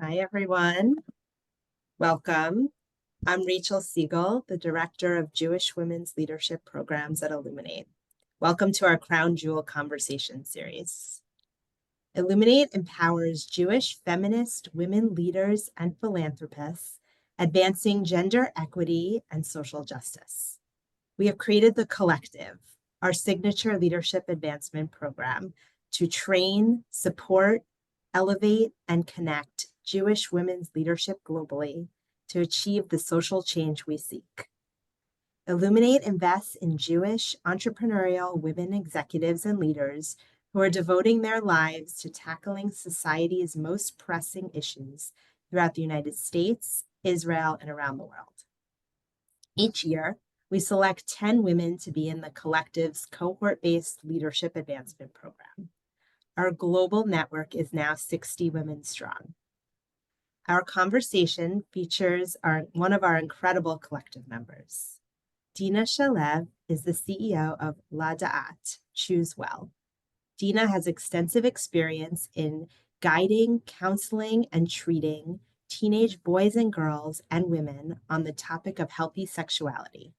Hi, everyone. Welcome. I'm Rachel Siegel, the Director of Jewish Women's Leadership Programs at Illuminate. Welcome to our Crown Jewel Conversation series. Illuminate empowers Jewish feminist women leaders and philanthropists, advancing gender equity and social justice. We have created the Collective, our signature leadership advancement program, to train, support, elevate, and connect Jewish women's leadership globally to achieve the social change we seek. Illuminate invests in Jewish entrepreneurial women executives and leaders who are devoting their lives to tackling society's most pressing issues throughout the United States, Israel, and around the world. Each year, we select 10 women to be in the Collective's cohort-based leadership advancement program. Our global network is now 60 women strong. Our conversation features one of our incredible collective members. Dina Shalev is the CEO of La Da'at, Choose Well. Dina has extensive experience in guiding, counseling, and treating teenage boys and girls and women on the topic of healthy sexuality.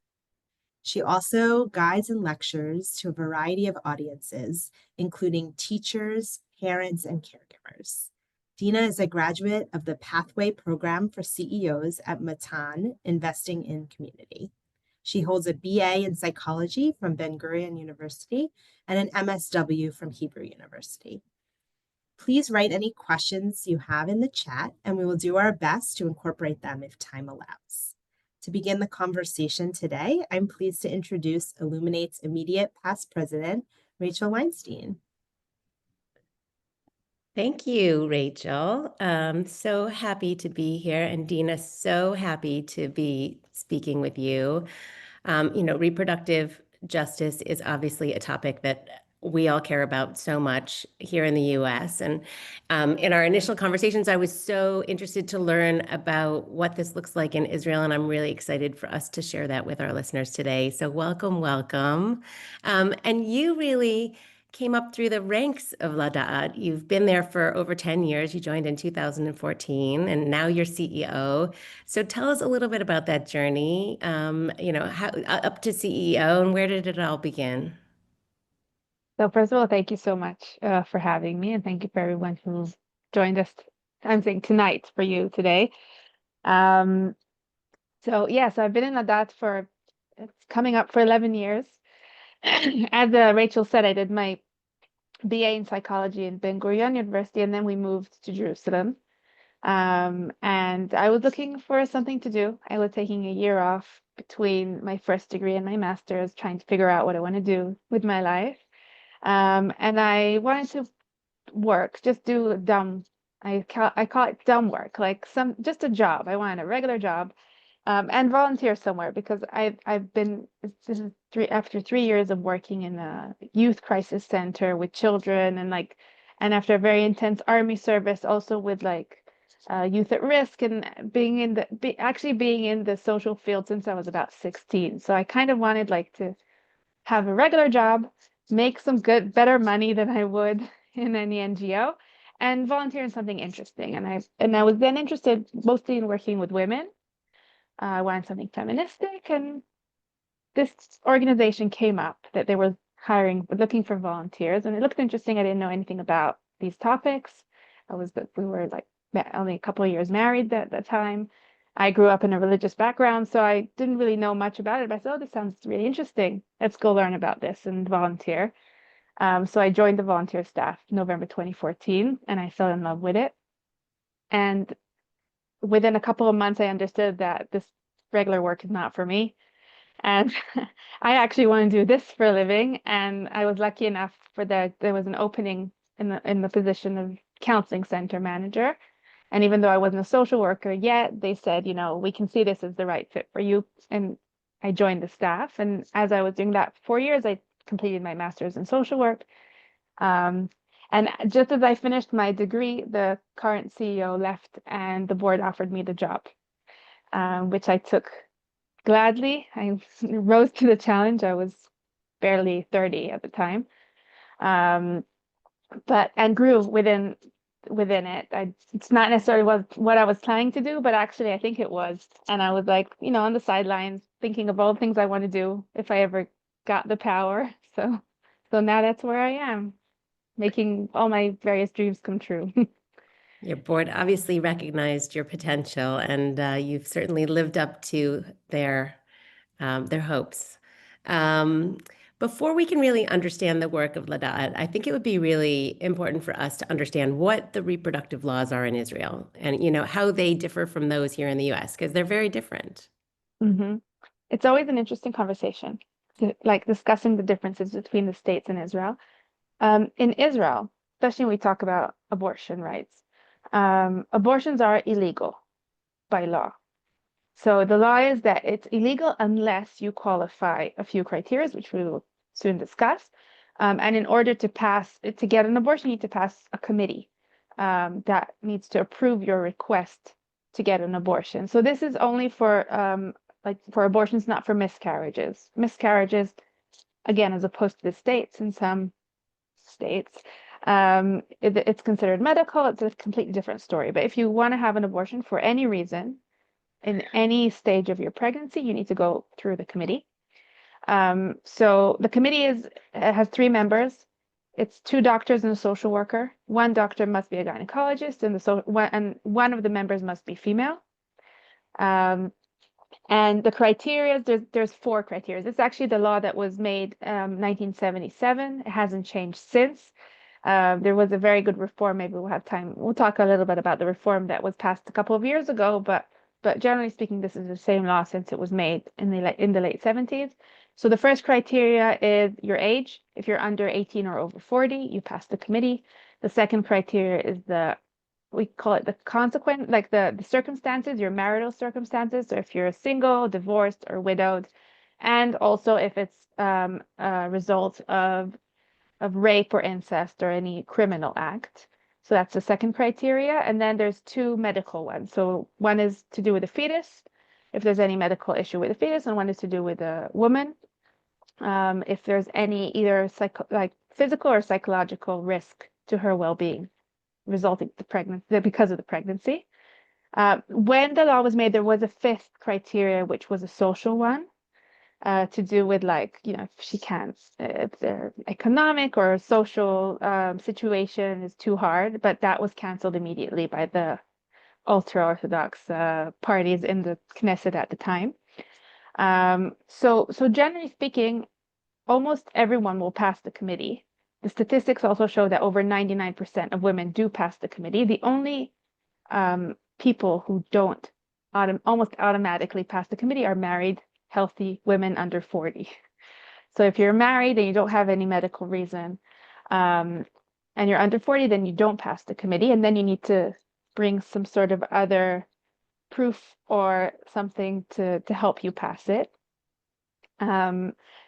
She also guides and lectures to a variety of audiences, including teachers, parents, and caregivers. Dina is a graduate of the Pathway Program for CEOs at Matan, Investing in Community. She holds a BA in psychology from Ben-Gurion University and an MSW from Hebrew University. Please write any questions you have in the chat, and we will do our best to incorporate them if time allows. To begin the conversation today, I'm pleased to introduce Illuminate's immediate past president, Rachel Weinstein. Thank you, Rachel. So happy to be here. And Dina, so happy to be speaking with you. Reproductive justice is obviously a topic that we all care about so much here in the US. And in our initial conversations, I was so interested to learn about what this looks like in Israel. And I'm really excited for us to share that with our listeners today. So welcome, welcome. And you really came up through the ranks of La Da'at. You've been there for over 10 years. You joined in 2014, and now you're CEO. So tell us a little bit about that journey, how up to CEO, and where did it all begin? So first of all, thank you so much for having me, and thank you for everyone who's joined us. I'm saying tonight for you today. So I've been in Adat for it's coming up for 11 years. As Rachel said, I did my BA in psychology in Ben-Gurion University, and then we moved to Jerusalem. And I was looking for something to do. I was taking a year off between my first degree and my master's, trying to figure out what I want to do with my life. And I wanted to work, just do dumb, I call it dumb work, like just a job. I wanted a regular job, and volunteer somewhere because I've been, this is after 3 years of working in a youth crisis center with children and after a very intense army service, also with youth at risk and being in the social field since I was about 16. So I kind of wanted to have a regular job, make some better money than I would in any NGO, and volunteer in something interesting. And I was then interested mostly in working with women. I wanted something feministic, and this organization came up that they were looking for volunteers, and it looked interesting. I didn't know anything about these topics. We were only a couple of years married at that time. I grew up in a religious background, so I didn't really know much about it. But I said, oh, this sounds really interesting. Let's go learn about this and volunteer. So I joined the volunteer staff November 2014, and I fell in love with it. And within a couple of months, I understood that this regular work is not for me. And I actually want to do this for a living. And I was lucky enough there was an opening in the position of counseling center manager. And even though I wasn't a social worker yet, they said, we can see this as the right fit for you. And I joined the staff. And as I was doing that for 4 years, I completed my master's in social work. And just as I finished my degree, the current CEO left and the board offered me the job, which I took gladly. I rose to the challenge. I was barely 30 at the time. And grew within within it. It's not necessarily what I was planning to do, but actually I think it was. And I was like, on the sidelines thinking of all the things I want to do if I ever got the power. So now that's where I am, making all my various dreams come true. Your board obviously recognized your potential, and you've certainly lived up to their hopes. Um, Before we can really understand the work of Ladat, I think it would be really important for us to understand what the reproductive laws are in Israel and, how they differ from those here in the US, because they're very different. hmm It's always an interesting conversation, like discussing the differences between the states and Israel. In Israel, especially when we talk about abortion rights, abortions are illegal by law. So the law is that it's illegal unless you qualify a few criteria, which we will soon discuss. And in order to get an abortion, you need to pass a committee that needs to approve your request to get an abortion. So this is only for for abortions, not for miscarriages. Miscarriages, again, as opposed to the states, in some states, it's considered medical. It's a completely different story. But if you want to have an abortion for any reason, in any stage of your pregnancy, you need to go through the committee. So the committee has 3 members. It's 2 doctors and a social worker. One doctor must be a gynecologist, and one of the members must be female. And the criteria, there's 4 criteria. It's actually the law that was made 1977. It hasn't changed since. There was a very good reform. Maybe we'll have time. We'll talk a little bit about the reform that was passed a couple of years ago, but generally speaking, this is the same law since it was made in the late 70s. So the first criteria is your age. If you're under 18 or over 40, you pass the committee. The second criteria is we call it the consequent, like the circumstances, your marital circumstances. So if you're single, divorced, or widowed, and also if it's a result of rape or incest or any criminal act. So that's the second criteria. And then there's 2 medical ones. So one is to do with the fetus, if there's any medical issue with the fetus, and one is to do with the woman, if there's any either physical or psychological risk to her well-being resulting because of the pregnancy. When the law was made, there was a 5th criteria, which was a social one. To do with if she can't, if their economic or social situation is too hard, but that was canceled immediately by the ultra-Orthodox parties in the Knesset at the time. So generally speaking, almost everyone will pass the committee. The statistics also show that over 99% of women do pass the committee. The only people who don't almost automatically pass the committee are married healthy women under 40. So if you're married and you don't have any medical reason, and you're under 40, then you don't pass the committee, and then you need to bring some sort of other proof or something to help you pass it.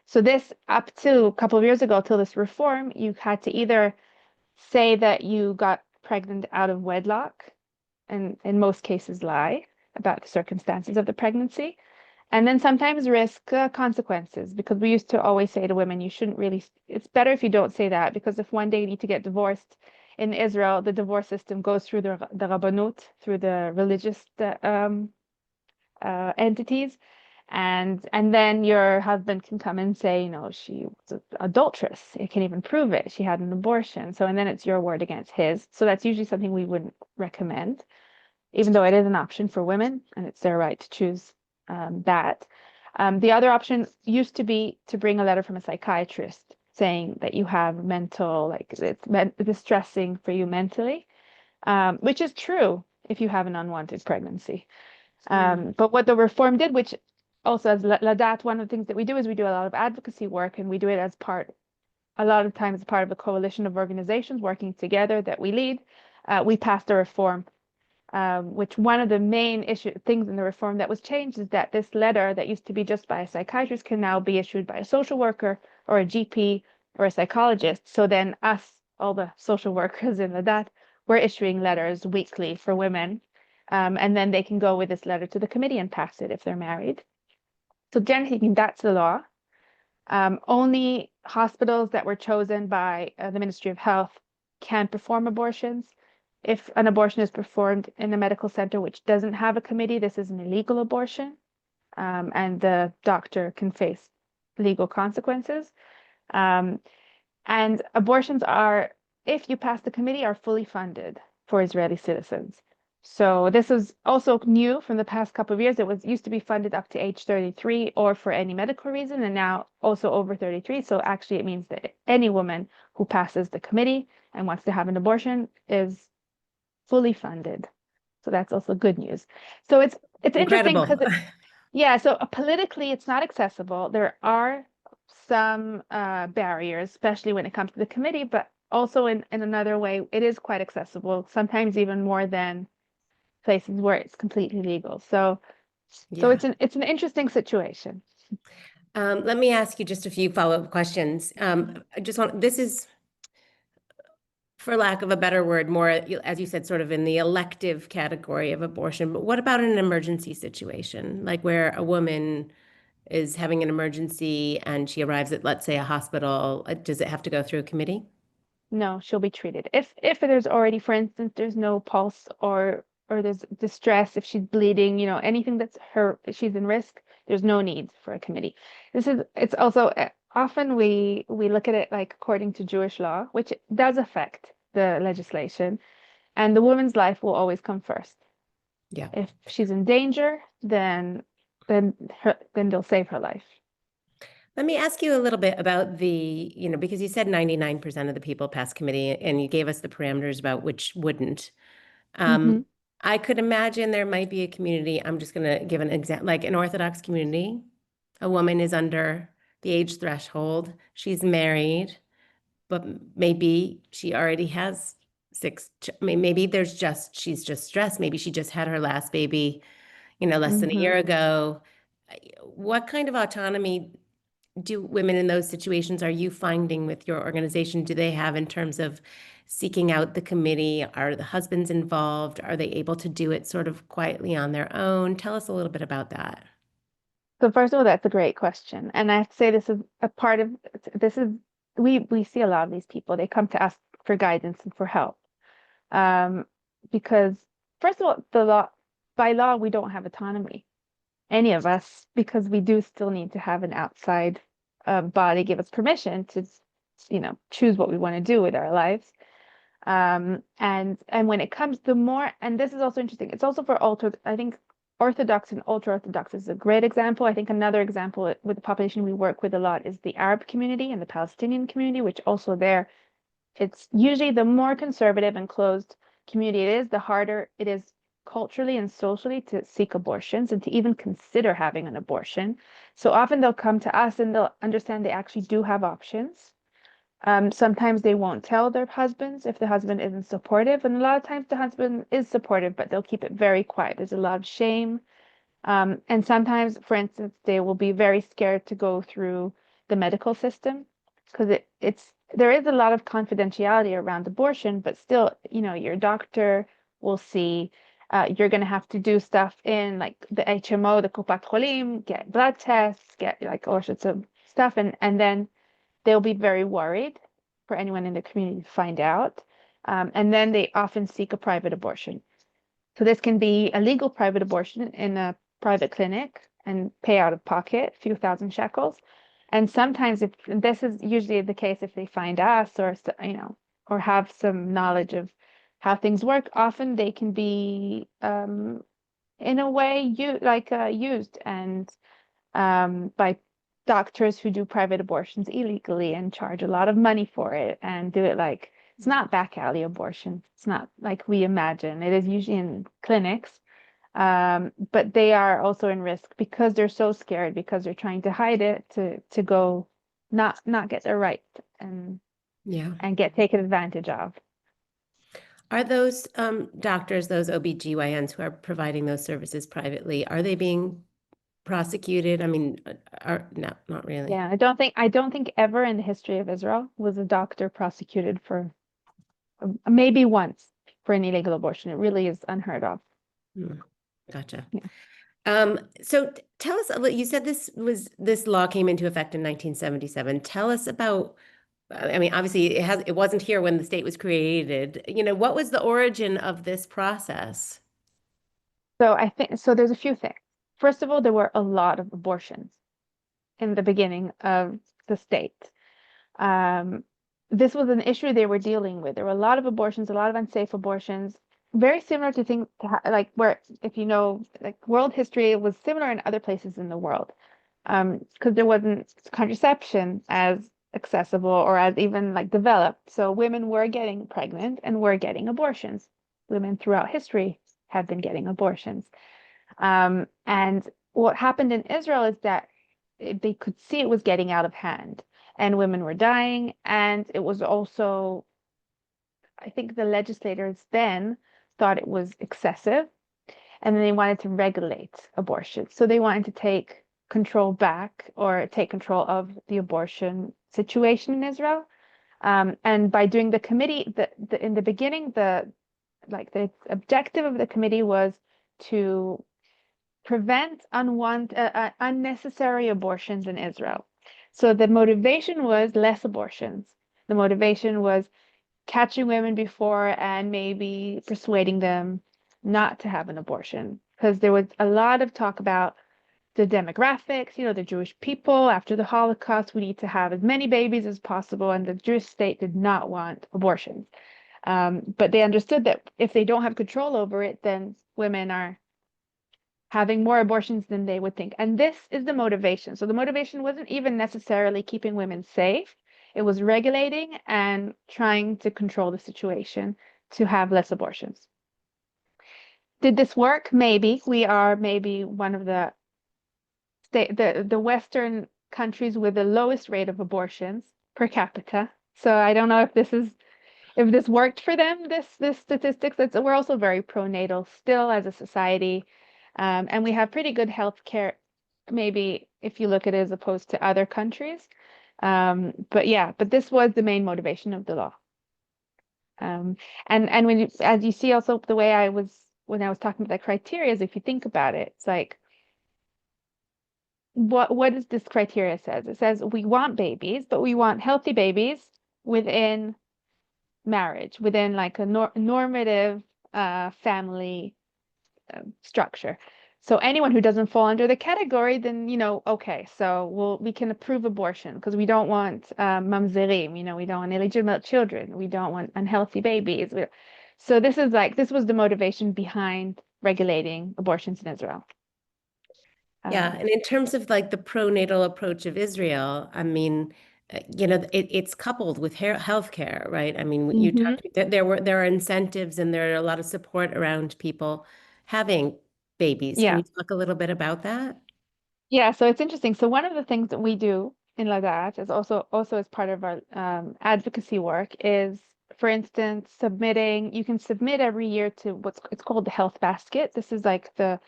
So this, up to a couple of years ago, till this reform, you had to either say that you got pregnant out of wedlock, and in most cases lie about the circumstances of the pregnancy, and then sometimes risk consequences, because we used to always say to women, it's better if you don't say that, because if one day you need to get divorced in Israel, the divorce system goes through the Rabbanut, through the religious entities, and then your husband can come and say, she was an adulteress. It can even prove it. She had an abortion. So, and then it's your word against his. So that's usually something we wouldn't recommend, even though it is an option for women and it's their right to choose that. The other option used to be to bring a letter from a psychiatrist saying that you have mental, it's distressing for you mentally, which is true if you have an unwanted pregnancy. But what the reform did, which also as Ladat, one of the things that we do is we do a lot of advocacy work, and we do it a lot of times as part of a coalition of organizations working together that we lead. We passed a reform, which one of the main things in the reform that was changed is that this letter that used to be just by a psychiatrist can now be issued by a social worker or a GP or a psychologist. So then us, all the social workers in Ladat, we're issuing letters weekly for women, and then they can go with this letter to the committee and pass it if they're married. So generally speaking, that's the law. Only hospitals that were chosen by the Ministry of Health can perform abortions. if an abortion is performed in a medical center which doesn't have a committee, this is an illegal abortion, and the doctor can face legal consequences. And abortions are, if you pass the committee, are fully funded for Israeli citizens. So this is also new from the past couple of years. It was used to be funded up to age 33 or for any medical reason, and now also over 33. So actually it means that any woman who passes the committee and wants to have an abortion is fully funded. So that's also good news. So it's interesting Incredible. because yeah, so politically it's not accessible. There are some barriers, especially when it comes to the committee, but also in another way, it is quite accessible, sometimes even more than places where it's completely legal. So Yeah. it's an interesting situation. Let me ask you just a few follow-up questions. I just want, this is, for lack of a better word, more, as you said, sort of in the elective category of abortion. But what about an emergency situation, like where a woman is having an emergency and she arrives at, let's say, a hospital? Does it have to go through a committee? No, she'll be treated. If there's already, for instance, there's no pulse or there's distress, if she's bleeding, you know, anything that's she's in risk, there's no need for a committee. It's also often we look at it like according to Jewish law, which does affect the legislation, and the woman's life will always come first. Yeah. If she's in danger, then they'll save her life. Let me ask you a little bit about because you said 99% of the people pass committee and you gave us the parameters about which wouldn't. Mhm. I could imagine there might be a community. I'm just going to give an example, like an Orthodox community. A woman is under the age threshold. She's married, but maybe she already has maybe she's just stressed. Maybe she just had her last baby, less than a year Mhm. ago. What kind of autonomy do women in those situations are you finding with your organization? Do they have in terms of seeking out the committee? Are the husbands involved? Are they able to do it sort of quietly on their own? Tell us a little bit about that. So first of all, that's a great question. And I have to say this is a part of this is we see a lot of these people. They come to us for guidance and for help. Because first of all, by law, we don't have autonomy, any of us, because we do still need to have an outside body give us permission to, choose what we want to do with our lives. And when it comes to more, and this is also interesting, it's also for I think Orthodox and ultra-Orthodox is a great example. I think another example with the population we work with a lot is the Arab community and the Palestinian community, which also there, it's usually the more conservative and closed community it is, the harder it is culturally and socially to seek abortions and to even consider having an abortion. So often they'll come to us and they'll understand they actually do have options. Sometimes they won't tell their husbands if the husband isn't supportive, and a lot of times the husband is supportive, but they'll keep it very quiet. There's a lot of shame. And sometimes, for instance, they will be very scared to go through the medical system because there is a lot of confidentiality around abortion, but still, your doctor will see you're going to have to do stuff in like the HMO, the Kupat Cholim, get blood tests, get like all sorts of stuff, and then they'll be very worried for anyone in the community to find out. And then they often seek a private abortion. So this can be a legal private abortion in a private clinic and pay out of pocket a few thousand shekels. And sometimes if this is usually the case if they find us or have some knowledge of how things work, often they can be in a way used and by doctors who do private abortions illegally and charge a lot of money for it and do it like it's not back alley abortion. It's not like we imagine. It is usually in clinics. But they are also in risk because they're so scared because they're trying to hide it to go not get their right and get taken advantage of. Are those doctors, those OBGYNs who are providing those services privately, are they being prosecuted? I mean, no, not really. Yeah, I don't think ever in the history of Israel was a doctor prosecuted for maybe once for an illegal abortion. It really is unheard of. Gotcha. Yeah. So tell us, you said this law came into effect in 1977. Tell us about I mean, obviously it wasn't here when the state was created. What was the origin of this process? So I think so there's a few things. First of all, there were a lot of abortions in the beginning of the state. Um, this was an issue they were dealing with. There were a lot of abortions, a lot of unsafe abortions, very similar to things like where, if you know, like world history, it was similar in other places in the world. Because there wasn't contraception as accessible or as even like developed. So women were getting pregnant and were getting abortions. Women throughout history have been getting abortions. And what happened in Israel is that they could see it was getting out of hand and women were dying. And it was also, I think the legislators then thought it was excessive and then they wanted to regulate abortion. So they wanted to take control back or take control of the abortion situation in Israel. And by doing the committee, in the beginning, the objective of the committee was to prevent unnecessary abortions in Israel. So the motivation was less abortions. The motivation was catching women before and maybe persuading them not to have an abortion. Because there was a lot of talk about the demographics, the Jewish people after the Holocaust, we need to have as many babies as possible, and the Jewish state did not want abortions. But they understood that if they don't have control over it, then women are having more abortions than they would think. And this is the motivation. So the motivation wasn't even necessarily keeping women safe. It was regulating and trying to control the situation to have less abortions. Did this work? Maybe. We are maybe one of the Western countries with the lowest rate of abortions per capita. So I don't know if this worked for them, this statistics. We're also very pronatal still as a society. And we have pretty good health care, maybe if you look at it as opposed to other countries. But this was the main motivation of the law. And as you see also the way when I was talking about the criteria, is if you think about it, it's like, what does this criteria says? It says we want babies, but we want healthy babies within marriage, within like a normative family structure. So anyone who doesn't fall under the category, then, okay, so we can approve abortion because we don't want mamzerim, we don't want illegitimate children. We don't want unhealthy babies. So this was the motivation behind regulating abortions in Israel. Yeah, and in terms of like the pronatal approach of Israel, I mean, it's coupled with healthcare, right? I mean, you Mhm. talked there are incentives and there are a lot of support around people having babies. Can Yeah. you talk a little bit about that? Yeah, so it's interesting. So one of the things that we do in Ladat is also as part of our advocacy work is, for instance, you can submit every year to it's called the Health Basket. This is like the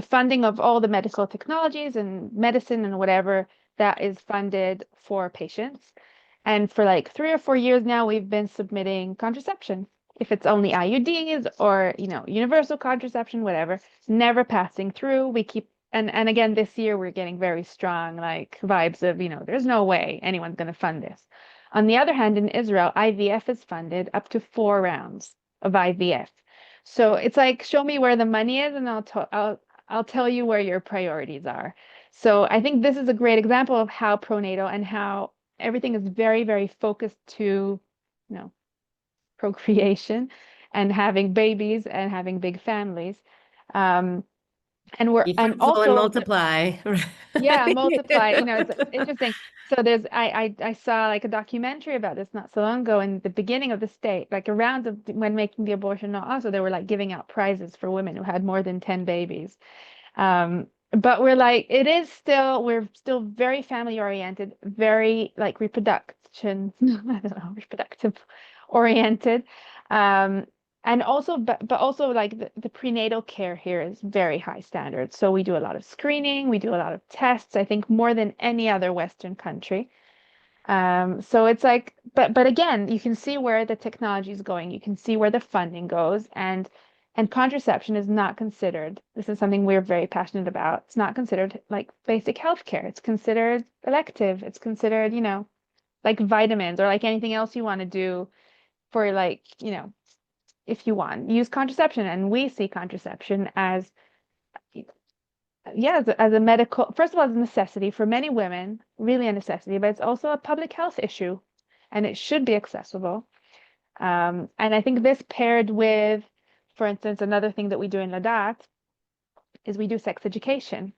funding of all the medical technologies and medicine and whatever that is funded for patients. And for like 3 or 4 years now, we've been submitting contraception. If it's only IUDs or, universal contraception, whatever, never passing through. We keep and again this year we're getting very strong like vibes of there's no way anyone's going to fund this. On the other hand, in Israel, IVF is funded up to 4 rounds of IVF. So it's like, show me where the money is and I'll tell you where your priorities are. So I think this is a great example of how pronatal and how everything is very, very focused to procreation and having babies and having big families. um, Be and fruitful and also multiply. yeah, multiply. It's interesting. So I saw like a documentary about this not so long ago in the beginning of the state, like around when making the abortion law. Also, they were like giving out prizes for women who had more than 10 babies. But we're still very family oriented, very like reproduction, I don't know, reproductive oriented. And also, but also like the prenatal care here is very high standards. So we do a lot of screening, we do a lot of tests, I think more than any other Western country. So it's like, but again, you can see where the technology is going. You can see where the funding goes, and contraception is not considered. This is something we're very passionate about. It's not considered like basic health care. It's considered elective. It's considered, like vitamins or like anything else you want to do for like, if you want, use contraception. And we see contraception as, yeah, as a medical, first of all, as a necessity for many women, really a necessity, but it's also a public health issue and it should be accessible. And I think this paired with, for instance, another thing that we do in Ladat is we do sex education.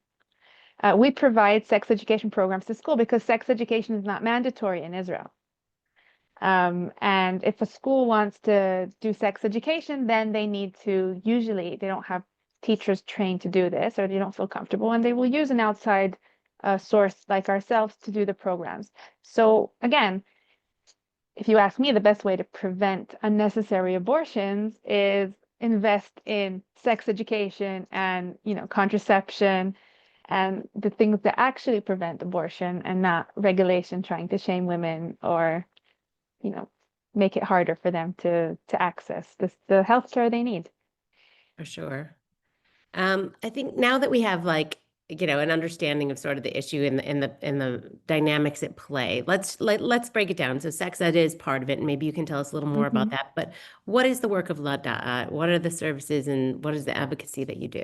We provide sex education programs to school because sex education is not mandatory in Israel. And if a school wants to do sex education, then they need to, usually they don't have teachers trained to do this, or they don't feel comfortable, and they will use an outside source like ourselves to do the programs. So again, if you ask me, the best way to prevent unnecessary abortions is invest in sex education and, contraception and the things that actually prevent abortion, and not regulation trying to shame women or, make it harder for them to access the healthcare they need. For sure. I think now that we have like, an understanding of sort of the issue and the dynamics at play, let's break it down. So sex ed is part of it, and maybe you can tell us a little more about that. But what is the work of Ladat? What are the services and what is the advocacy that you do?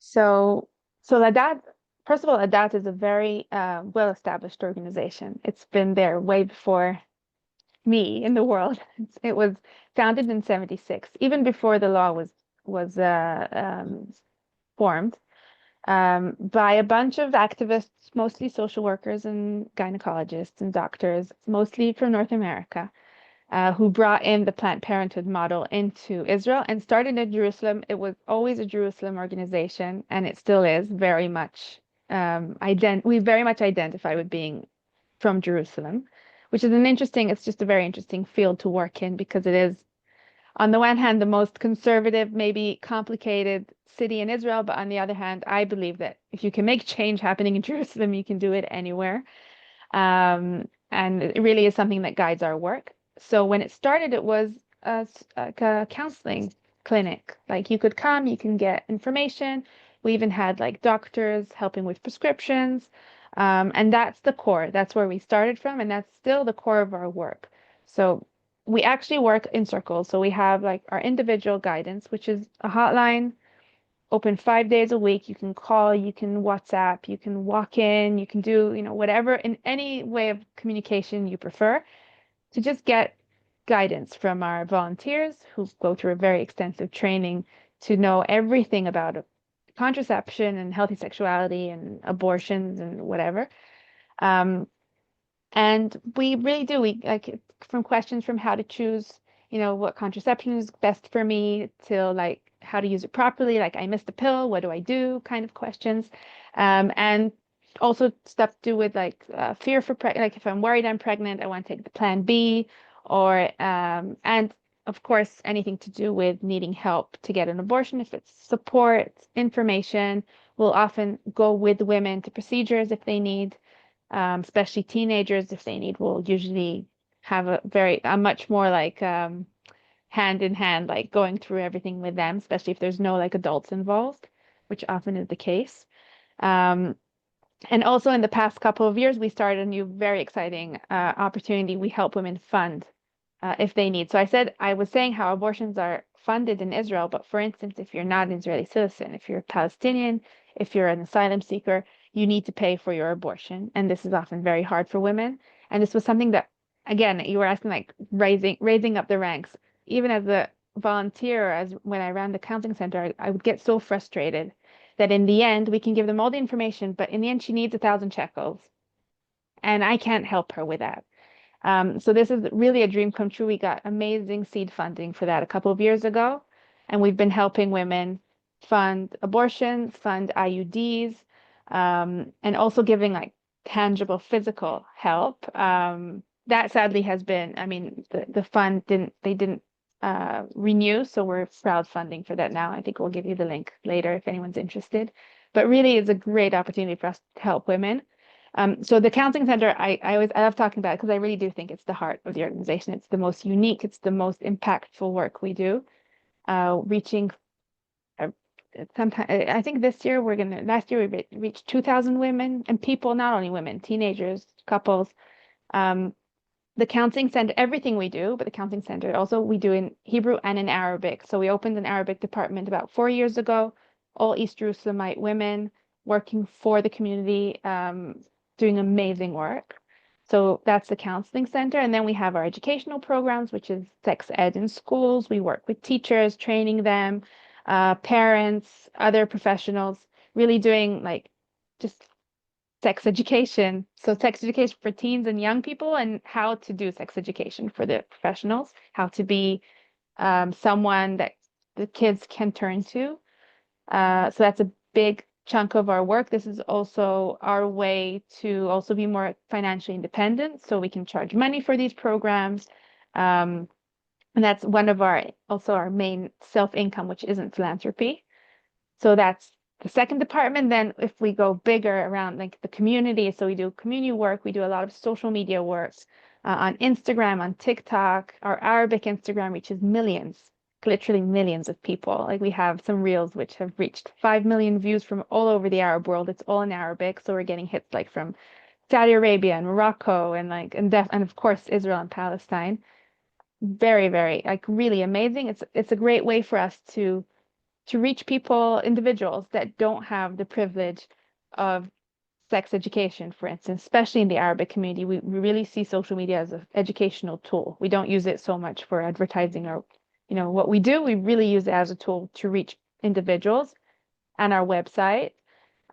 So Ladat, first of all, Ladat is a very well-established organization. It's been there way before me in the world. It was founded in 76, even before the law was formed, by a bunch of activists, mostly social workers and gynecologists and doctors, mostly from North America, who brought in the Planned Parenthood model into Israel and started in Jerusalem. It was always a Jerusalem organization, and it still is very much. We very much identify with being from Jerusalem, which is it's just a very interesting field to work in, because it is, on the one hand, the most conservative, maybe complicated city in Israel, but on the other hand, I believe that if you can make change happening in Jerusalem, you can do it anywhere. And it really is something that guides our work. So when it started, it was like a counseling clinic. Like you could come, you can get information. We even had like doctors helping with prescriptions. And that's the core. That's where we started from, and that's still the core of our work. So we actually work in circles. So we have like our individual guidance, which is a hotline open 5 days a week. You can call, you can WhatsApp, you can walk in, you can do, whatever, in any way of communication you prefer, to just get guidance from our volunteers who go through a very extensive training to know everything about contraception and healthy sexuality and abortions and whatever. And we really do, we like, from questions from how to choose, what contraception is best for me, till like how to use it properly, like I missed a pill, what do I do, kind of questions. And also stuff to do with like fear for like if I'm worried I'm pregnant, I want to take the plan B, or and of course anything to do with needing help to get an abortion. If it's support, information, we'll often go with women to procedures if they need. Especially teenagers, if they need, will usually have a much more like hand in hand, like going through everything with them, especially if there's no like adults involved, which often is the case. Um, and also in the past couple of years, we started a new, very exciting opportunity. We help women fund if they need. So I was saying how abortions are funded in Israel, but for instance, if you're not an Israeli citizen, if you're a Palestinian, if you're an asylum seeker, you need to pay for your abortion. And this is often very hard for women. And this was something that, again, you were asking, like raising up the ranks. Even as a volunteer, as when I ran the counseling center, I would get so frustrated that in the end, we can give them all the information, but in the end, she needs 1,000 shekels. And I can't help her with that. So this is really a dream come true. We got amazing seed funding for that a couple of years ago, and we've been helping women fund abortions, fund IUDs, and also giving like tangible physical help. That sadly has been, I mean, the fund didn't renew, so we're crowdfunding for that now. I think we'll give you the link later if anyone's interested. But really, it's a great opportunity for us to help women. So the counseling center, I love talking about it because I really do think it's the heart of the organization. It's the most unique, it's the most impactful work we do, reaching sometimes, I think this year last year we reached 2,000 women and people, not only women, teenagers, couples, The counseling center, everything we do, but the counseling center also we do in Hebrew and in Arabic. So we opened an Arabic department about 4 years ago, all East Jerusalemite women working for the community, doing amazing work. So that's the counseling center. And then we have our educational programs, which is sex ed in schools. We work with teachers, training them, parents, other professionals, really doing like just sex education. So sex education for teens and young people, and how to do sex education for the professionals, how to be someone that the kids can turn to. So that's a big chunk of our work. This is also our way to also be more financially independent, so we can charge money for these programs. And that's one of our main self-income, which isn't philanthropy. So that's the second department. Then if we go bigger around like the community, so we do community work, we do a lot of social media work on Instagram, on TikTok. Our Arabic Instagram reaches millions, literally millions of people. Like we have some reels which have reached 5 million views from all over the Arab world. It's all in Arabic. So we're getting hits like from Saudi Arabia and Morocco and and of course Israel and Palestine. Very, very like really amazing. It's a great way for us to reach people, individuals that don't have the privilege of sex education, for instance, especially in the Arabic community. We really see social media as an educational tool. We don't use it so much for advertising or, what we do. We really use it as a tool to reach individuals, and our website.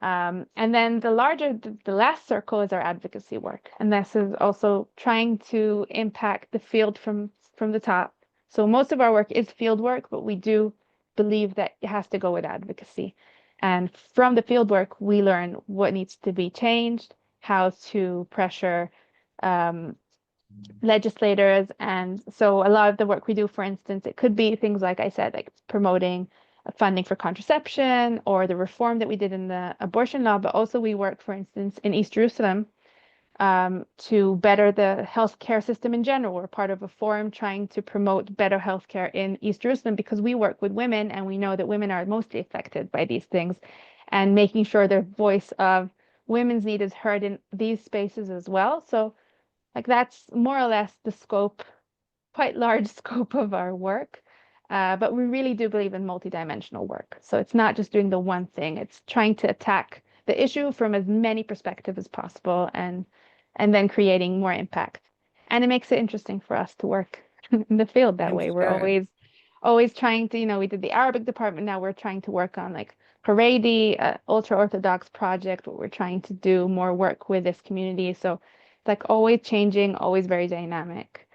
And then the last circle is our advocacy work. And this is also trying to impact the field from the top. So most of our work is field work, but we do believe that it has to go with advocacy. And from the field work, we learn what needs to be changed, how to pressure legislators. And so a lot of the work we do, for instance, it could be things like I said, like promoting funding for contraception or the reform that we did in the abortion law, but also we work, for instance, in East Jerusalem to better the healthcare system in general. We're part of a forum trying to promote better healthcare in East Jerusalem because we work with women and we know that women are mostly affected by these things, and making sure the voice of women's need is heard in these spaces as well. So like that's more or less the scope, quite large scope of our work. But we really do believe in multidimensional work. So it's not just doing the one thing, it's trying to attack the issue from as many perspectives as possible and then creating more impact. And it makes it interesting for us to work in the field that I'm way. We're sure. always trying to, we did the Arabic department, now we're trying to work on like Haredi, ultra-Orthodox project, where we're trying to do more work with this community. So it's like always changing, always very dynamic.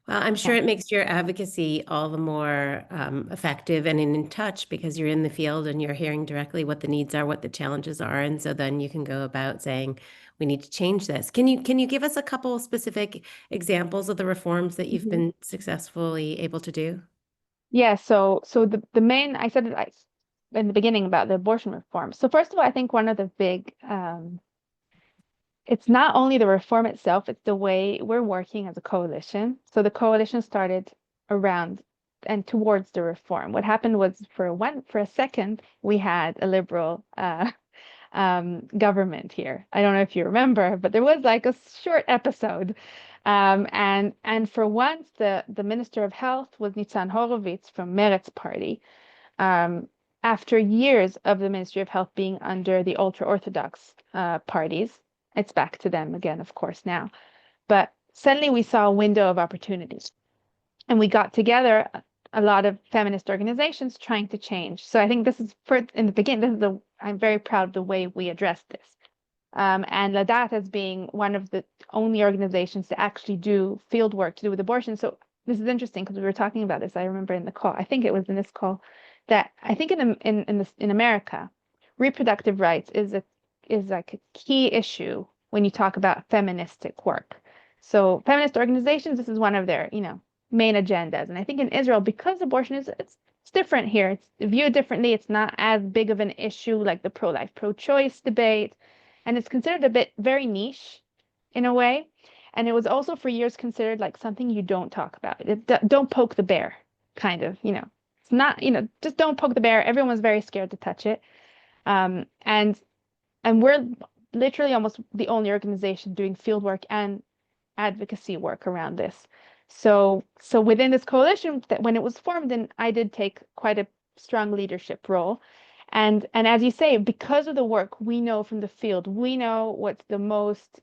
Well, I'm sure it makes your advocacy all the more effective and in touch because you're in the field and you're hearing directly what the needs are, what the challenges are, and so then you can go about saying, "We need to change this." Can you give us a couple specific examples of the reforms that you've been successfully able to do? Yeah, so the main, I said it in the beginning about the abortion reform. So first of all, I think one of the big it's not only the reform itself, it's the way we're working as a coalition. So the coalition started around and towards the reform. What happened was for a second, we had a liberal government here. I don't know if you remember, but there was like a short episode. And for once, the Minister of Health was Nitzan Horowitz from Meretz party. After years of the Ministry of Health being under the ultra-Orthodox parties, it's back to them again, of course, now. But suddenly we saw a window of opportunities, and we got together a lot of feminist organizations trying to change. So I think this is in the beginning, I'm very proud of the way we addressed this. And Ladat as being one of the only organizations to actually do field work to do with abortion. So this is interesting because we were talking about this. I remember in the call, I think it was in this call, that I think in America, reproductive rights is like a key issue when you talk about feministic work. So feminist organizations, this is one of their, main agendas. And I think in Israel, because abortion it's different here, it's viewed differently. It's not as big of an issue like the pro-life, pro-choice debate. And it's considered a bit very niche in a way. And it was also for years considered like something you don't talk about. Don't poke the bear, kind of, It's not, just don't poke the bear. Everyone's very scared to touch it. And we're literally almost the only organization doing field work and advocacy work around this. So within this coalition, that when it was formed, and I did take quite a strong leadership role. And as you say, because of the work we know from the field, we know what's the most,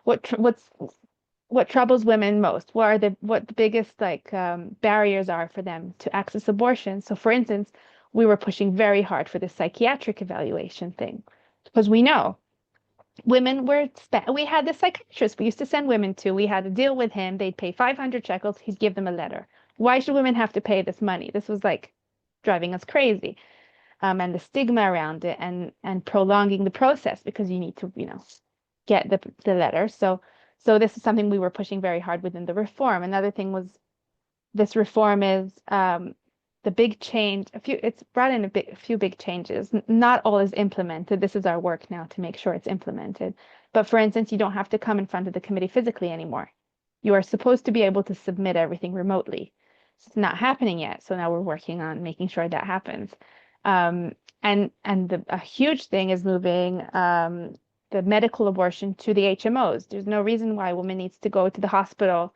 what troubles women most, what the biggest barriers are for them to access abortion. So for instance, we were pushing very hard for the psychiatric evaluation thing because we know women we had the psychiatrist we used to send women to. We had to deal with him. They'd pay 500 shekels. He'd give them a letter. Why should women have to pay this money? This was like driving us crazy. And the stigma around it and prolonging the process because you need to, get the letter. So this is something we were pushing very hard within the reform. Another thing was this reform is the big change. It's brought in a few big changes. Not all is implemented. This is our work now to make sure it's implemented. But for instance, you don't have to come in front of the committee physically anymore. You are supposed to be able to submit everything remotely. It's not happening yet. So now we're working on making sure that happens. And a huge thing is moving the medical abortion to the HMOs. There's no reason why a woman needs to go to the hospital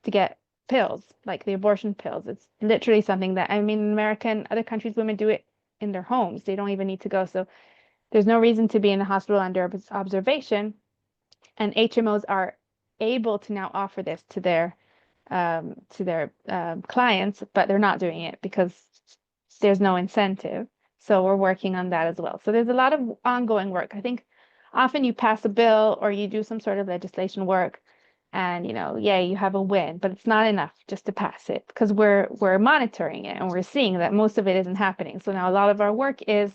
to get pills, like the abortion pills. It's literally something that, I mean, in America and other countries, women do it in their homes. They don't even need to go. So there's no reason to be in the hospital under observation. And HMOs are able to now offer this to their clients, but they're not doing it because there's no incentive. So we're working on that as well. So there's a lot of ongoing work. I think often you pass a bill or you do some sort of legislation work and, you have a win, but it's not enough just to pass it because we're monitoring it and we're seeing that most of it isn't happening. So now a lot of our work is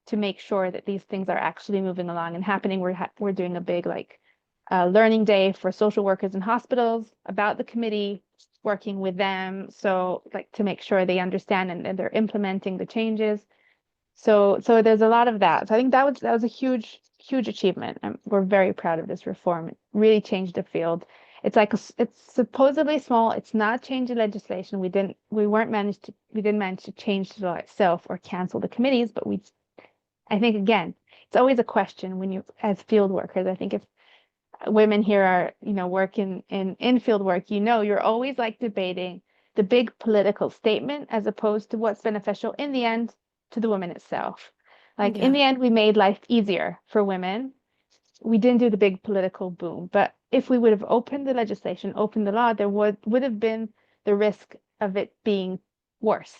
to make sure that these things are actually moving along and happening. We're doing a big learning day for social workers in hospitals about the committee, working with them. So to make sure they understand and they're implementing the changes. So there's a lot of that. So I think that was a huge achievement. And we're very proud of this reform. It really changed the field. It's supposedly small. It's not changing legislation. We didn't manage to change the law itself or cancel the committees, but I think again, it's always a question when you, as field workers, I think if women here are, working in field work, you're always debating the big political statement as opposed to what's beneficial in the end to the woman itself. In the end, we made life easier for women. We didn't do the big political boom, but if we would have opened the legislation, opened the law, there would have been the risk of it being worse.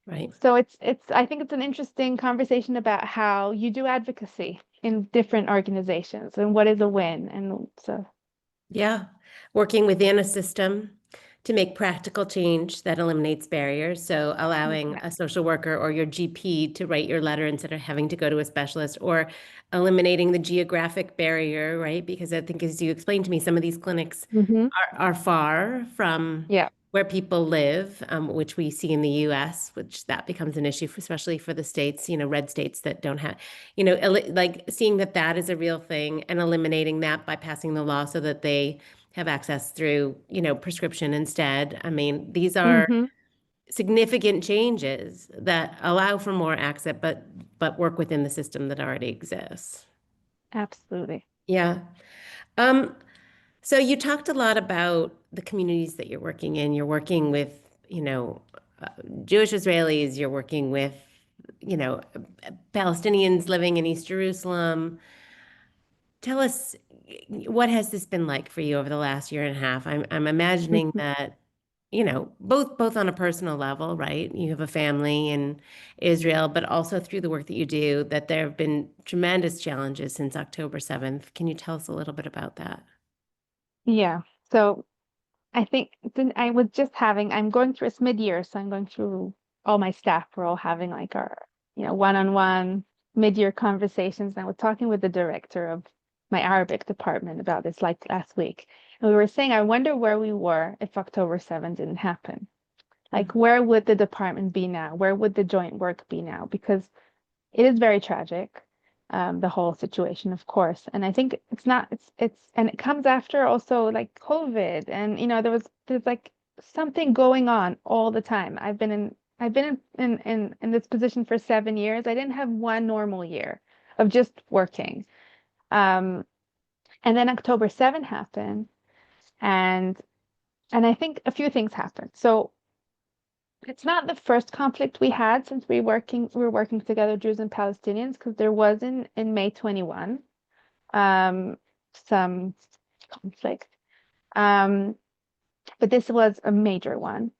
Right. So I think it's an interesting conversation about how you do advocacy in different organizations and what is a win. And so, yeah, working within a system to make practical change that eliminates barriers. So allowing a social worker or your GP to write your letter instead of having to go to a specialist, or eliminating the geographic barrier, right? Because I think, as you explained to me, some of these clinics are far from where people live, which we see in the US, which that becomes an issue, especially for the states, red states that don't have, seeing that is a real thing and eliminating that by passing the law so that they have access through, prescription instead. I mean, these are significant changes that allow for more access, but work within the system that already exists. Absolutely. Yeah. So you talked a lot about the communities that you're working in. You're working with, Jewish Israelis. You're working with, Palestinians living in East Jerusalem. Tell us, what has this been like for you over the last year and a half? I'm imagining that, both on a personal level, right? You have a family in Israel, but also through the work that you do, that there have been tremendous challenges since October 7th. Can you tell us a little bit about that? Yeah. So I think I'm going through, it's mid-year, so I'm going through all my staff. We're all having our, one-on-one mid-year conversations. And I was talking with the director of my Arabic department about this last week. And we were saying, I wonder where we were if October 7th didn't happen. Where would the department be now? Where would the joint work be now? Because it is very tragic, the whole situation, of course. And I think and it comes after also COVID, and there's something going on all the time. I've been in this position for 7 years. I didn't have one normal year of just working. Um, and then October 7 happened, and I think a few things happened. So it's not the first conflict we had since we were working together, Jews and Palestinians, because there was in May 21 some conflict. But this was a major one,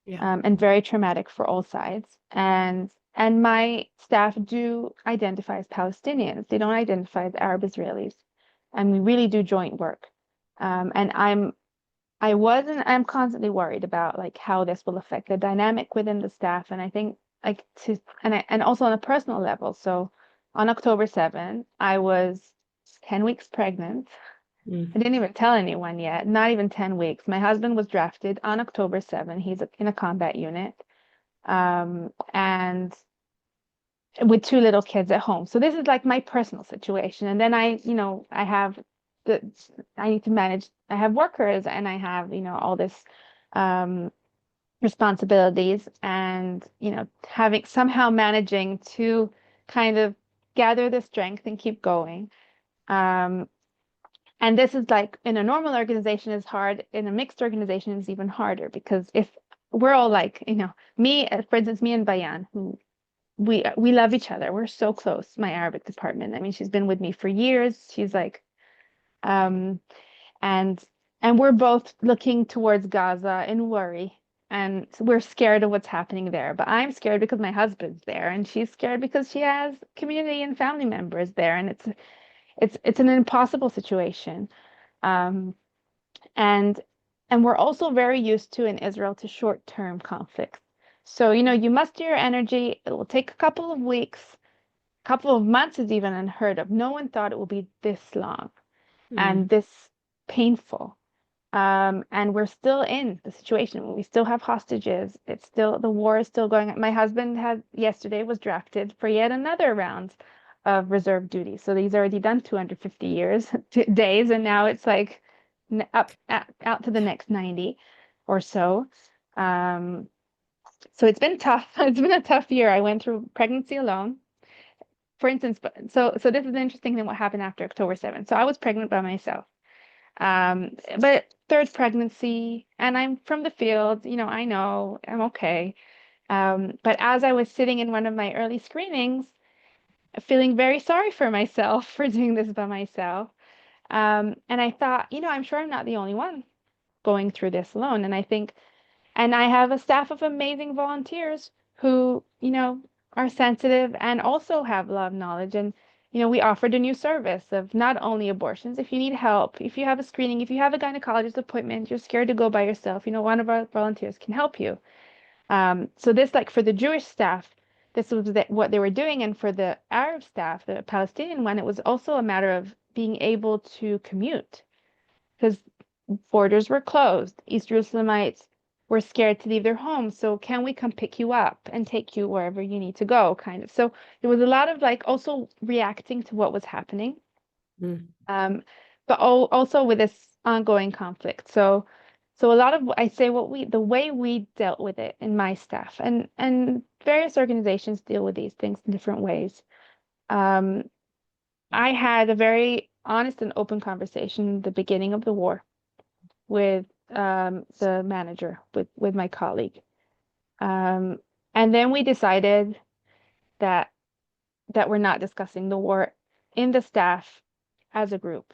and very traumatic for all sides. And my staff do identify as Palestinians. They don't identify as Arab Israelis, and we really do joint work. And I'm constantly worried about like how this will affect the dynamic within the staff. And I think like and also on a personal level. So on October 7, I was 10 weeks pregnant. I didn't even tell anyone yet, not even 10 weeks. My husband was drafted on October 7. He's in a combat unit, and with two little kids at home. So this is like my personal situation. And then I have I need to manage, I have workers and I have, all this responsibilities and, somehow managing to kind of gather the strength and keep going. And this is like in a normal organization is hard. In a mixed organization is even harder because if we're all like, me, for instance, me and Bayan, who we love each other. We're so close, my Arabic department. I mean, she's been with me for years. She's like, and we're both looking towards Gaza in worry. And we're scared of what's happening there. But I'm scared because my husband's there, and she's scared because she has community and family members there. And it's an impossible situation. And we're also very used to in Israel to short-term conflicts. So, you muster your energy. It will take a couple of weeks, a couple of months is even unheard of. No one thought it would be this long and this painful. And we're still in the situation. We still have hostages. The war is still going on. My husband yesterday was drafted for yet another round of reserve duty. So he's already done 250 days, and now it's like out to the next 90 or so. So it's been tough. It's been a tough year. I went through pregnancy alone. For instance, so this is an interesting thing what happened after October 7th. So I was pregnant by myself. But third pregnancy, and I'm from the field, I know I'm okay. But as I was sitting in one of my early screenings, feeling very sorry for myself for doing this by myself. And I thought, I'm sure I'm not the only one going through this alone. And I have a staff of amazing volunteers who, are sensitive and also have a lot of knowledge. And, we offered a new service of not only abortions, if you need help, if you have a screening, if you have a gynecologist appointment, you're scared to go by yourself, one of our volunteers can help you. So this, like for the Jewish staff, this was what they were doing. And for the Arab staff, the Palestinian one, it was also a matter of being able to commute because borders were closed. East Jerusalemites were scared to leave their homes. So can we come pick you up and take you wherever you need to go, kind of. So there was a lot of like also reacting to what was happening, but also with this ongoing conflict. So a lot of, I say, the way we dealt with it in my staff and various organizations deal with these things in different ways. I had a very honest and open conversation at the beginning of the war with the manager, with my colleague. And then we decided that we're not discussing the war in the staff as a group.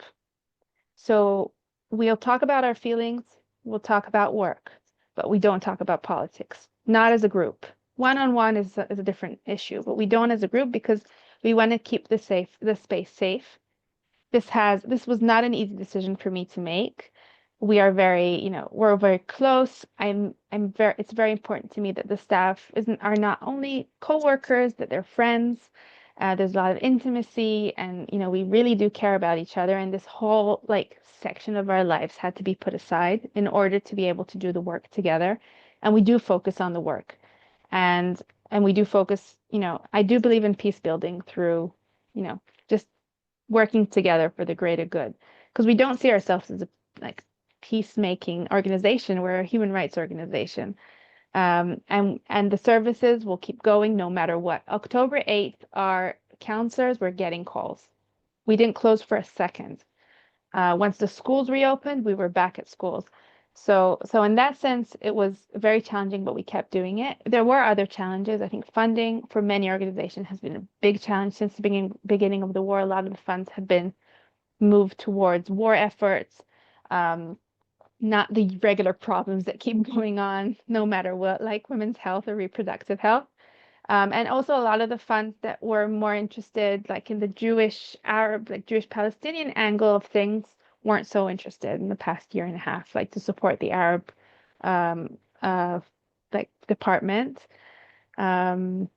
So we'll talk about our feelings, we'll talk about work, but we don't talk about politics, not as a group. One-on-one is a different issue, but we don't as a group because we want to keep the space safe. This was not an easy decision for me to make. We are we're very close. It's very important to me that the staff are not only co-workers, that they're friends. There's a lot of intimacy and, we really do care about each other. And this whole like section of our lives had to be put aside in order to be able to do the work together. And we do focus on the work and we do focus, I do believe in peace building through, just working together for the greater good, because we don't see ourselves as a like peacemaking organization. We're a human rights organization. And the services will keep going no matter what. October 8th, our counselors were getting calls We didn't close for a second. Once the schools reopened, we were back at schools. So in that sense, it was very challenging, but we kept doing it. There were other challenges. I think funding for many organizations has been a big challenge since the beginning of the war. A lot of the funds have been moved towards war efforts, not the regular problems that keep going on, no matter what, like women's health or reproductive health. And also a lot of the funds that were more interested, like in the Jewish Arab, like Jewish Palestinian angle of things, weren't so interested in the past year and a half, like to support the Arab um, uh, like department. Um,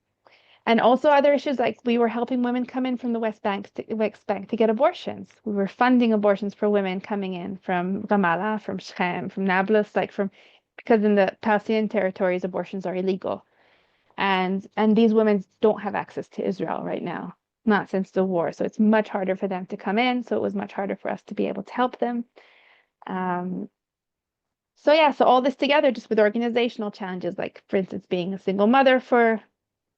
and also other issues like we were helping women come in from the West Bank to get abortions. We were funding abortions for women coming in from Ramallah, from Shechem, from Nablus, because in the Palestinian territories, abortions are illegal. And these women don't have access to Israel right now, not since the war. So it's much harder for them to come in. So it was much harder for us to be able to help them. Um, so yeah, so all this together, just with organizational challenges, like for instance, being a single mother for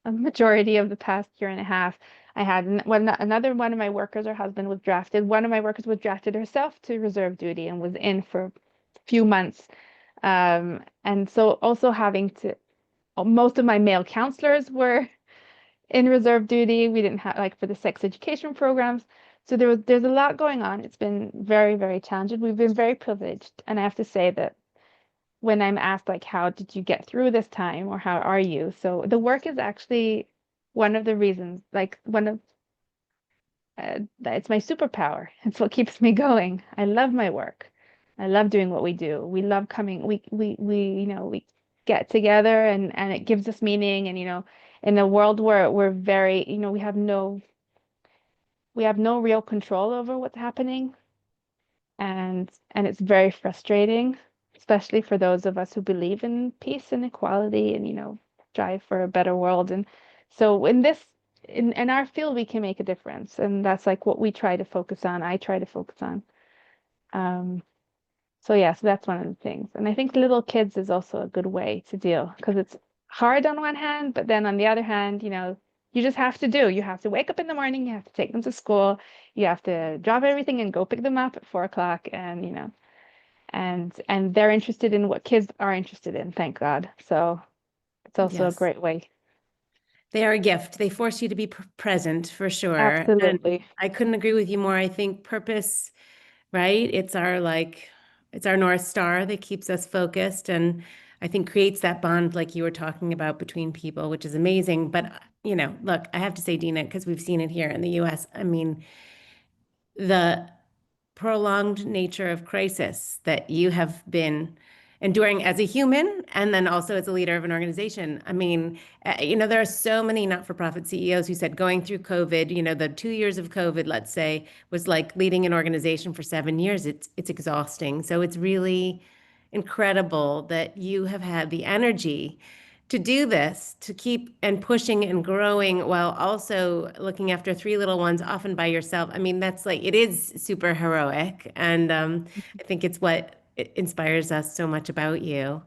a majority of the past year and a half. I had another one of my workers, her husband was drafted. One of my workers was drafted herself to reserve duty and was in for a few months. And so also having to, most of my male counselors were in reserve duty. We didn't have like for the sex education programs. So there's a lot going on. It's been very, very challenging. We've been very privileged. And I have to say that when I'm asked like how did you get through this time or how are you? So the work is actually one of the reasons, like one of it's my superpower. It's what keeps me going. I love my work. I love doing what we do. We love coming. We get together and it gives us meaning. And in a world where we're very, we have no real control over what's happening, and it's very frustrating, especially for those of us who believe in peace and equality and strive for a better world. And so in our field we can make a difference, and that's like what we try to focus on. I try to focus on. So yeah, so that's one of the things. And I think little kids is also a good way to deal, because it's hard on one hand, but then on the other hand, you just have to do. You have to wake up in the morning, you have to take them to school, you have to drop everything and go pick them up at 4 o'clock, and and they're interested in what kids are interested in, thank God. So it's also a Yes. great way. They are a gift. They force you to be present for sure. And Absolutely. I couldn't agree with you more. I think purpose, right? It's our North Star that keeps us focused, and I think creates that bond like you were talking about between people, which is amazing. But look, I have to say, Dina, because we've seen it here in the US. I mean, the prolonged nature of crisis that you have been enduring as a human and then also as a leader of an organization. I mean, there are so many not-for-profit CEOs who said going through COVID, the 2 years of COVID, let's say, was like leading an organization for 7 years. It's exhausting. So it's really incredible that you have had the energy to do this, to keep and pushing and growing while also looking after three little ones, often by yourself. I mean, it is super heroic. And I think it's what it inspires us so much about you.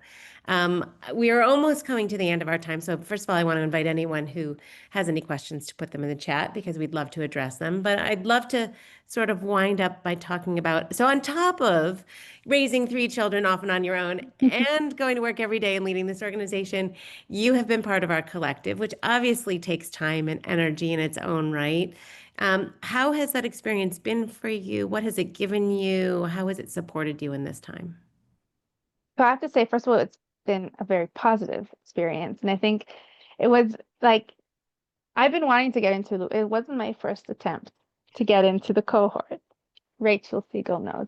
We are almost coming to the end of our time. So first of all, I want to invite anyone who has any questions to put them in the chat, because we'd love to address them. But I'd love to sort of wind up by talking about, so on top of raising three children off and on your own and going to work every day and leading this organization, you have been part of our collective, which obviously takes time and energy in its own right. How has that experience been for you? What has it given you? How has it supported you in this time? So I have to say, first of all, it's been a very positive experience. And I think it was like I've been wanting to get into it wasn't my first attempt to get into the cohort. Rachel Siegel knows.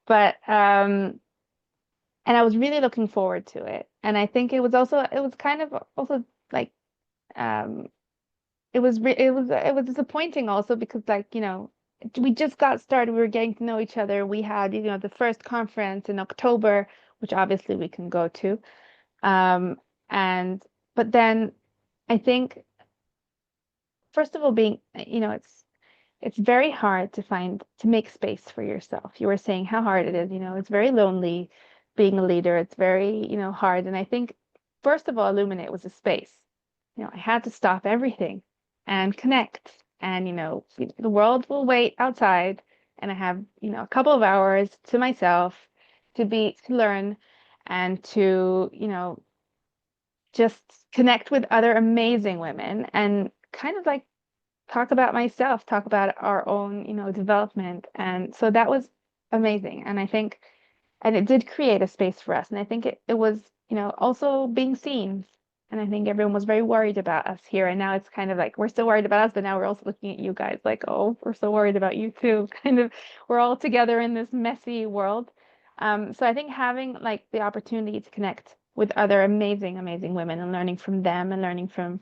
But and I was really looking forward to it. And I think it was kind of also like um it was disappointing also because we just got started. We were getting to know each other. We had the first conference in October, which obviously we can go to. And but then I think first of all being it's very hard to make space for yourself. You were saying how hard it is, it's very lonely being a leader. It's very, hard. And I think first of all, Illuminate was a space. I had to stop everything and connect and the world will wait outside, and I have a couple of hours to myself to learn and to just connect with other amazing women and kind of like talk about myself, talk about our own development. And so that was amazing, and I think and it did create a space for us, and I think it was also being seen. And I think everyone was very worried about us here, and now it's kind of like we're still worried about us, but now we're also looking at you guys like, oh, we're so worried about you too. Kind of, we're all together in this messy world. So I think having like the opportunity to connect with other amazing, amazing women and learning from them and learning from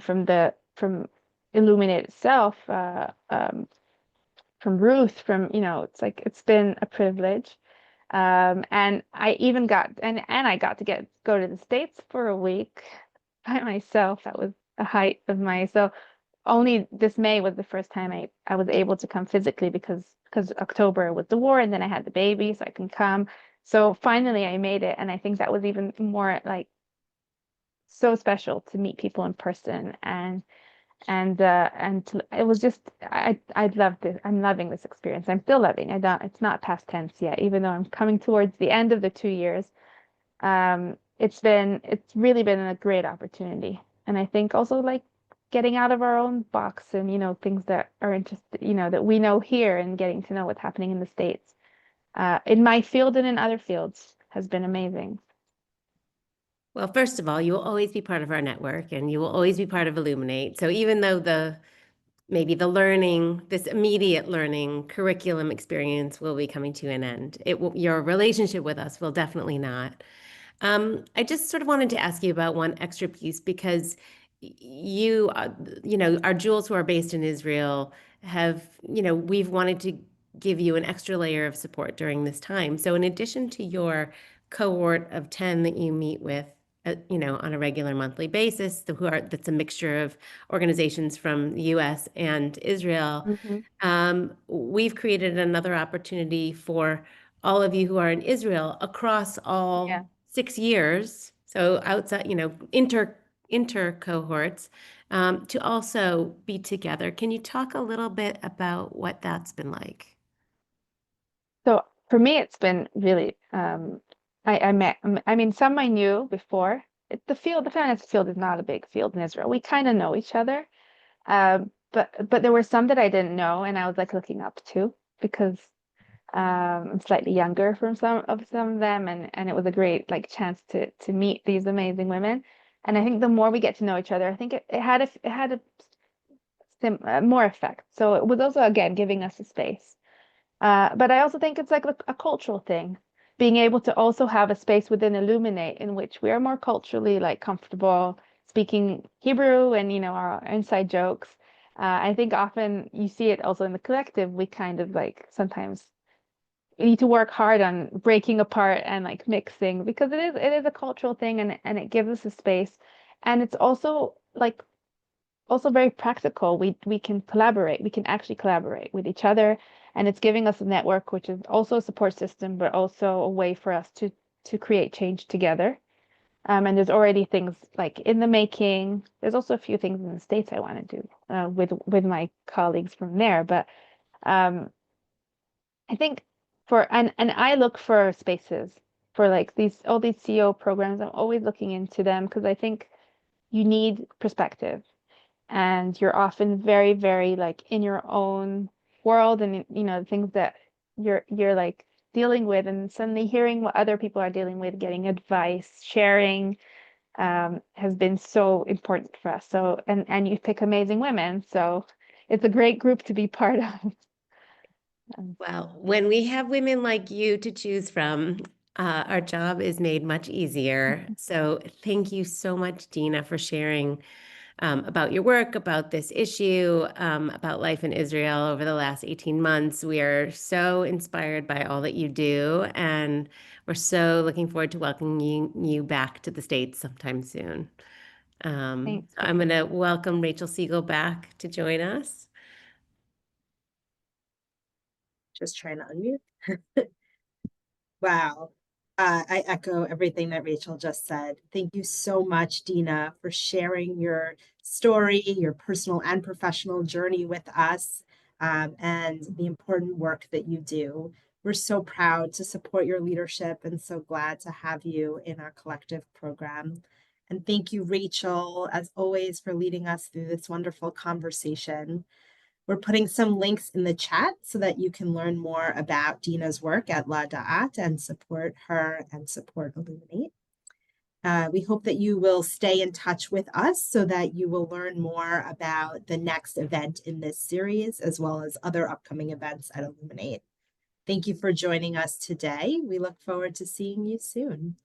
from Illuminate itself, from Ruth, from it's like it's been a privilege. And I even got and I got to go to the States for a week by myself. That was the height of my so only this May was the first time I was able to come physically because October was the war, and then I had the baby, so I can come. So finally I made it, and I think that was even more like so special to meet people in person. It was just I loved it. I'm loving this experience. I'm still loving. It's not past tense yet, even though I'm coming towards the end of the 2 years. It's really been a great opportunity. And I think also like getting out of our own box and things that are interested, that we know here, and getting to know what's happening in the States, in my field and in other fields, has been amazing. Well, first of all, you will always be part of our network, and you will always be part of Illuminate. So even though maybe the learning, this immediate learning curriculum experience will be coming to an end, your relationship with us will definitely not. I just sort of wanted to ask you about one extra piece, because our jewels who are based in Israel we've wanted to give you an extra layer of support during this time. So in addition to your cohort of 10 that you meet with, on a regular monthly basis, that's a mixture of organizations from the US and Israel, we've created another opportunity for all of you who are in Israel across all Yeah. 6 years, so outside, inter cohorts, to also be together. Can you talk a little bit about what that's been like? So for me, it's been really, I mean, some I knew before. The finance field is not a big field in Israel. We kind of know each other. But there were some that I didn't know, and I was like looking up to, because I'm slightly younger from some of them, and it was a great like chance to meet these amazing women. And I think the more we get to know each other, I think it had more effect. So it was also again giving us a space. But I also think it's like a cultural thing, being able to also have a space within Illuminate in which we are more culturally like comfortable speaking Hebrew and our inside jokes. I think often you see it also in the collective. We kind of like sometimes need to work hard on breaking apart and like mixing, because it is a cultural thing, and it gives us a space, and it's also like also very practical. We can collaborate. We can actually collaborate with each other, and it's giving us a network, which is also a support system, but also a way for us to create change together. And there's already things like in the making. There's also a few things in the States I want to do with my colleagues from there. But I think and I look for spaces for like all these CEO programs. I'm always looking into them because I think you need perspective, and you're often very, very like in your own world, and things that you're like dealing with, and suddenly hearing what other people are dealing with, getting advice, sharing, has been so important for us. So and you pick amazing women, so it's a great group to be part of. Well, when we have women like you to choose from, our job is made much easier. So thank you so much, Dina, for sharing about your work, about this issue, about life in Israel over the last 18 months. We are so inspired by all that you do, and we're so looking forward to welcoming you back to the States sometime soon. Thank So I'm going to welcome Rachel Siegel back to join us. Just trying to unmute. Wow. I echo everything that Rachel just said. Thank you so much, Dina, for sharing your story, your personal and professional journey with us, and the important work that you do. We're so proud to support your leadership and so glad to have you in our collective program. And thank you, Rachel, as always, for leading us through this wonderful conversation. We're putting some links in the chat so that you can learn more about Dina's work at La Da'at and support her and support Illuminate. We hope that you will stay in touch with us so that you will learn more about the next event in this series, as well as other upcoming events at Illuminate. Thank you for joining us today. We look forward to seeing you soon.